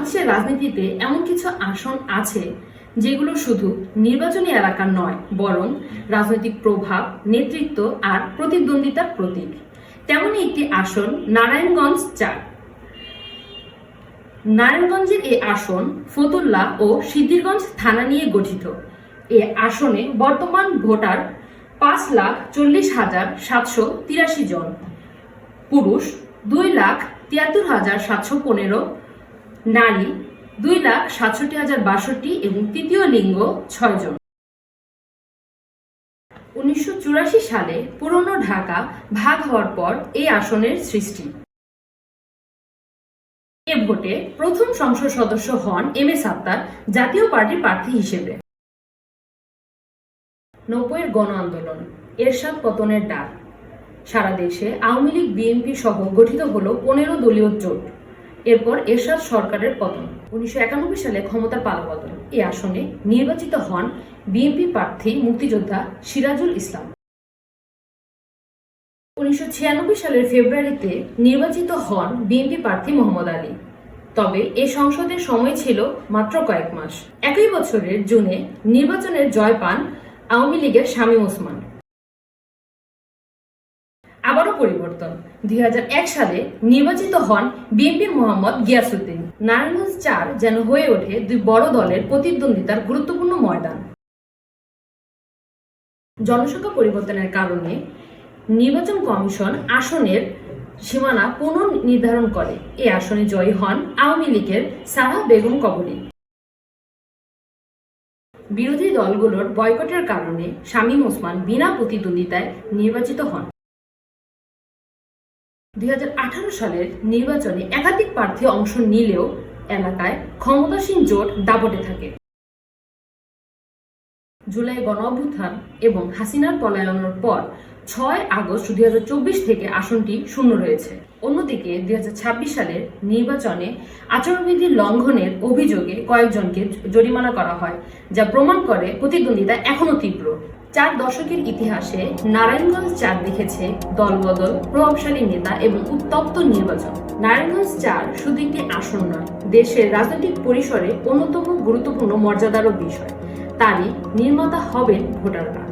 বাংলাদেশের রাজনীতিতে এমন কিছু আসন আছে যেগুলো শুধু নির্বাচনী এলাকা নয়, বরং রাজনৈতিক প্রভাব, নেতৃত্ব আর প্রতিদ্বন্দ্বিতার প্রতীক। তেমনই একটি আসন নারায়ণগঞ্জ ৪। নারায়ণগঞ্জের এই আসন ফতুল্লা ও সিদ্ধিরগঞ্জ থানা নিয়ে গঠিত। এই আসনে বর্তমান ভোটার ৫,৪০,৭৮৩ জন, পুরুষ ২,৭৩,৭১৫, নারী ২,৬৭,০৬২ এবং তৃতীয় লিঙ্গ ৬ জন। ১৯৮৪ সালে পুরনো ঢাকা ভাগ হওয়ার পর এই আসনের সৃষ্টি। এ ভোটে প্রথম সংসদ সদস্য হন এম এ সাত্তার জাতীয় পার্টির প্রার্থী হিসেবে। ৯০-এর গণ আন্দোলন, এরশাদ পতনের ডাক, সারা দেশে আওয়ামী লীগ বিএনপি সহ গঠিত হলো ১৫ দলীয় জোট। এরপর এরশাদ সরকারের পতন। ১৯৯১ সালে ক্ষমতার পালাবদল। এই আসনে নির্বাচিত হন বিএনপি প্রার্থী মুক্তিযোদ্ধা সিরাজুল ইসলাম। ১৯৯৬ সালের ফেব্রুয়ারিতে নির্বাচিত হন বিএনপি প্রার্থী মোহাম্মদ আলী। তবে এ সংসদের সময় ছিল মাত্র কয়েক মাস। একই বছরের জুনে নির্বাচনের জয় পান আওয়ামী লীগের শামীম ওসমান। আবারও পরিবর্তন। ২০০১ সালে নির্বাচিত হন বিএনপির মোহাম্মদ গিয়াসউদ্দিন। নারায়ণগঞ্জ ৪ যেন হয়ে ওঠে দুই বড় দলের প্রতিদ্বন্দ্বিতার গুরুত্বপূর্ণ ময়দান। জনসংখ্যা পরিবর্তনের কারণে নির্বাচন কমিশন আসনের সীমানা পুনর্নির্ধারণ করে। এই আসনে জয়ী হন আওয়ামী লীগের সারা বেগম কবরী। বিরোধী দলগুলোর বয়কটের কারণে শামীম ওসমান বিনা প্রতিদ্বন্দ্বিতায় নির্বাচিত হন। ২০১৮ সালের নির্বাচনে একাধিক প্রার্থী অংশ নিলেও এলাকায় ক্ষমতাসীন জোট দাপটে থাকে। জুলাই গণঅভ্যুত্থান এবং হাসিনার পলায়নের পর ৬ আগস্ট ২০২৪ থেকে আসনটি শূন্য রয়েছে। অন্যদিকে ২০২৬ সালের নির্বাচনে আচরণবিধি লঙ্ঘনের অভিযোগে কয়েকজনকে জরিমানা করা হয়, যা প্রমাণ করে প্রতিদ্বন্দ্বিতা এখনও তীব্র। ৪ দশকের ইতিহাসে নারায়ণগঞ্জ ৪ দেখেছে দলবদল, প্রভাবশালী নেতা এবং উত্তপ্ত নির্বাচন। নারায়ণগঞ্জ ৪ শুধু একটি আসন নয়, দেশের রাজনৈতিক পরিসরে অন্যতম গুরুত্বপূর্ণ মর্যাদারও বিষয়। তারই নির্মাতা হবেন ভোটাররা।